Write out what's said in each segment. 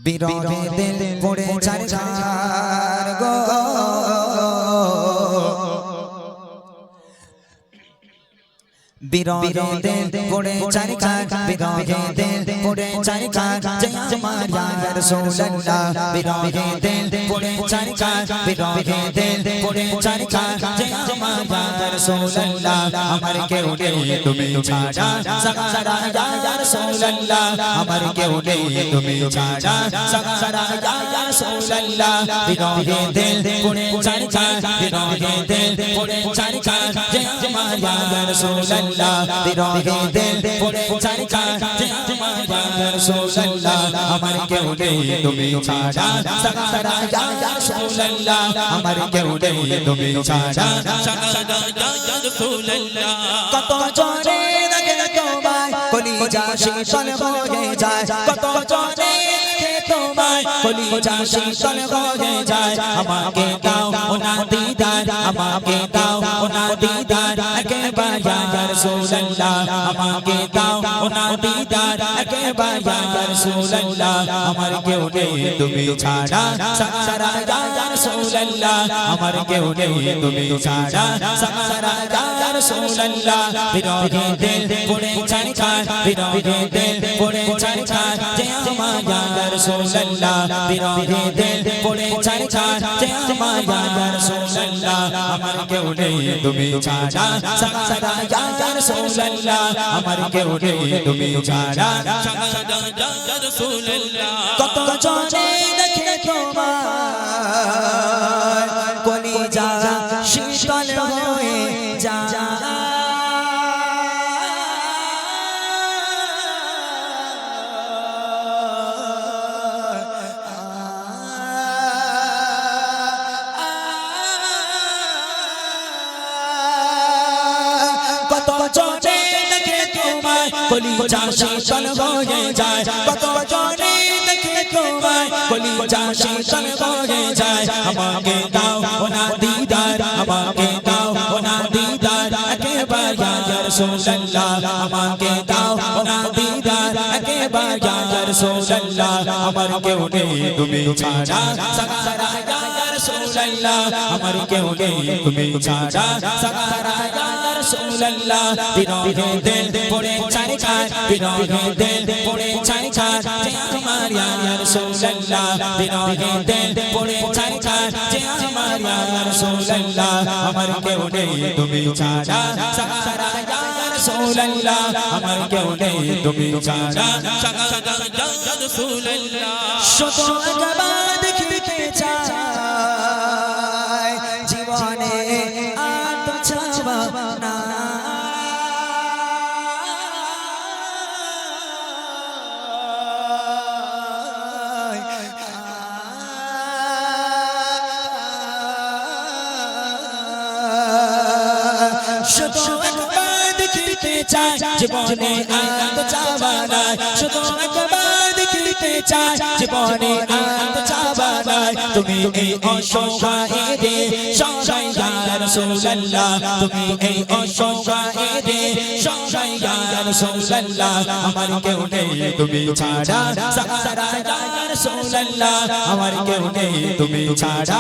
বিরহে দিল পড়ে চারচার গো বিরহে দিল পড়ে চারচার বিরহে দিল পড়ে চারচার জয় আমার ইয়া রাসূলুল্লাহ বিরহে দিল পড়ে চারচার বিরহে দিল পড়ে চারচার জয় আমার ইয়া রাসূলুল্লাহ আমার কেউ নেই তুমি ছাড়া সারা ইয়া রাসূলুল্লাহ আমার কেউ নেই তুমি ছাড়া সারা ইয়া রাসূলুল্লাহ বিরহে দিল পড়ে চারচার বিরহে দিল পড়ে চারচার জয় আমার ইয়া রাসূলুল্লাহ বিরহে দিল পড়ে চারচার জয় আমার ইয়া রাসূলুল্লাহ আমার কেউ নেই তুমি ছাড়া সারা ইয়া রাসূলুল্লাহ আমার কেউ নেই তুমি ছাড়া সারা ইয়া রাসূলুল্লাহ কত জোরে লাগে তোমায় কলিজা শীতল হয়ে যায় কত জোরে লাগে তোমায় কলিজা শীতল হয়ে যায় আমাকে দাও ওনা দিদার আমাকে দাও ওনা দিদার একবার ইয়া রাসূলুল্লাহ আমাকে দাও ওনা দিদার একবার ইয়া রাসূলুল্লাহ আমার কেউ নেই তুমি ছাড়া সারা ইয়া রাসূলুল্লাহ আমার কেউ নেই তুমি ছাড়া সারা ইয়া রাসূলুল্লাহ বিরহে দিল পড়ে চারচার বিরহে দিল পড়ে চারচার জয় আমার ইয়া রাসূলুল্লাহ বিরহে দিল পড়ে চারচার জয় আমার ইয়া রাসূলুল্লাহ আমার কেউ নেই তুমি ছাড়া সারা ইয়া রাসূলুল্লাহ আমার কেউ নেই তুমি ছাড়া সারা ইয়া রাসূলুল্লাহ কত জনে দেখে তোমার কলিজা শীতল হয়ে যায় কত জনে দেখে তোমায় কলিজা শীতল হয়ে যায় কত জনে দেখে তোমায় কলিজা শীতল হয়ে যায় আমাকে দাও ওনা দিদার আমাকে দাও ওনা দিদার একবার ইয়া রাসূলুল্লাহ আমাকে দাও ওনা দিদার একবার ইয়া রাসূলুল্লাহ আমার কেউ নেই তুমি ছাড়া সারা ইয়া রাসূলুল্লাহ আমার কেউ নেই তুমি ছাড়া সারা ইয়া রাসূলুল্লাহ বিরহে দিল পড়ে চারচার বিরহে দিল পড়ে চারচার জয় আমার ইয়া রাসূলুল্লাহ বিরহে দিল পড়ে চারচার জয় আমার ইয়া রাসূলুল্লাহ আমার কেউ নেই তুমি ছাড়া সারা ইয়া রাসূলুল্লাহ আমার কেউ নেই তুমি ছাড়া সারা ইয়া রাসূলুল্লাহ শত একবার দেখিতে চাই জীবনে আর তো চাওয়া না শত একবার দেখিতে চাই জীবনে আর তো চাওয়া না শত একবার দেখিতে চাই জীবনে আর তো চাওয়া না তুমি এই অসহায়রে সহায় ইয়া রাসূলুল্লাহ তুমি এই অসহায়রে সহায় ইয়া রাসূলুল্লাহ আমার কেউ নেই তুমি ছাড়া সারা ইয়া রাসূলুল্লাহ আমার কেউ নেই তুমি ছাড়া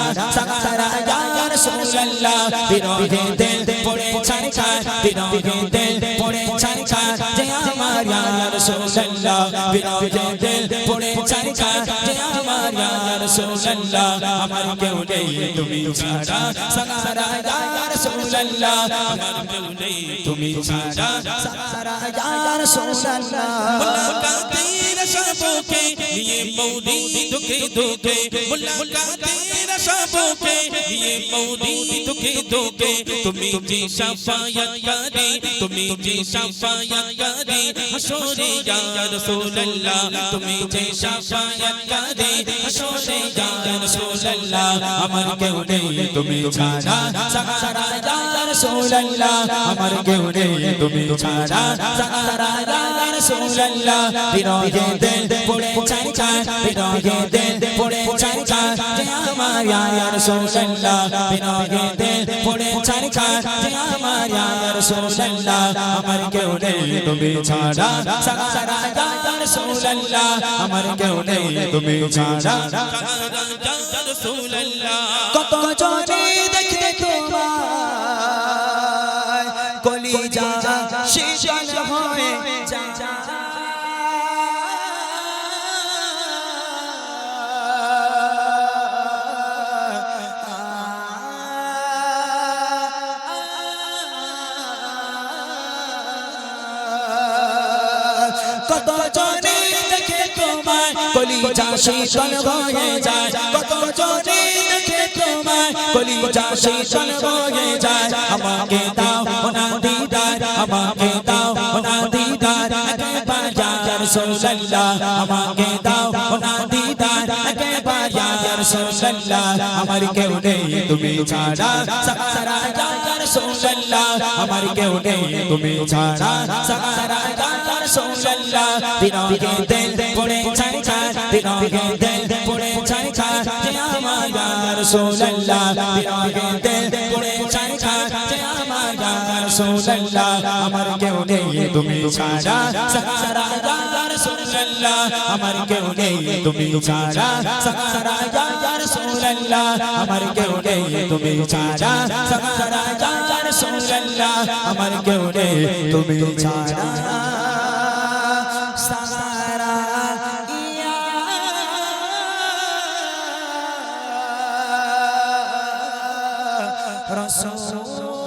সারা ইয়া রাসূলুল্লাহ বিরহে দিল পড়ে চারচার বিরহে দিল পড়ে চারচার জয় আমার ইয়া রাসূলুল্লাহ বিরহে দিল পড়ে চারচার জয় আমার ইয়া রাসূলুল্লাহ আমার কেউ নেই তুমি ছাড়া সারা ইয়া রাসূলুল্লাহ আমার কেউ নেই তুমি ছাড়া সারা ইয়া রাসূলুল্লাহ মুলাকাতের সবকে নিয়ে মওলিদ কে দুকে মুলাকাতের সবকে নিয়ে মওলিদ কে দুকে তুমি যে শাফায়াত করে তুমি যে শাফায়াত করে হাসরে ইয়া রাসূলুল্লাহ তুমি যে শাফায়াত করে হাসরে ইয়া রাসূলুল্লাহ আমার কেউ নেই তুমি ছাড়া সারা ইয়া রাসূলুল্লাহ আমার কেউ নেই তুমি ছাড়া সারা ইয়া রাসূলুল্লাহ বিরহে দিল পড়ে চারচার বিরহে দিল পড়ে চারচার জয় আমার ইয়া রাসূলুল্লাহ বিরহে দিল পড়ে ছারখার যে আমার ইয়া রাসূলুল্লাহ আমার কেউ নেই তুমি ছাড়া সারা ইয়া রাসূলুল্লাহ আমার কেউ নেই তুমি ছাড়া রাসূলুল্লাহ কত জনে দেখে তোমায় কলিজা শীতল হয়ে যায় কত জনে দেখে তোমায় কলিজা শীতল হয়ে যায় কত জনে দেখে তোমায় কলিজা শীতল হয়ে যায় আমাকে দাও ওনা দিদার আমাকে দাও ওনা দিদার একবার ইয়া রাসূলুল্লাহ আমাকে দাও ওনা দিদার একবার ইয়া রাসূলুল্লাহ আমার কেউ নেই তুমি ছাড়া সারা ইয়া রাসূলুল্লাহ আমার কেউ নেই তুমি ছাড়া সারা ইয়া রাসূলুল্লাহ বিরহে দিল পড়ে ছারখার বিরহে দিল পড়ে ছারখার যে আমার ইয়া রাসূলুল্লাহ বিরহে দিল পড়ে ছারখার যে আমার ইয়া রাসূলুল্লাহ আমার কেউ নেই তুমি ছাড়া সারা ইয়া রাসূলুল্লাহ আমার কেউ নেই তুমি ছাড়া সারা ইয়া রাসূলুল্লাহ আমার কেউ নেই তুমি ছাড়া সারা ইয়া রাসূলুল্লাহ আমার কেউ নেই তুমি ছাড়া সারা ইয়া রাসূল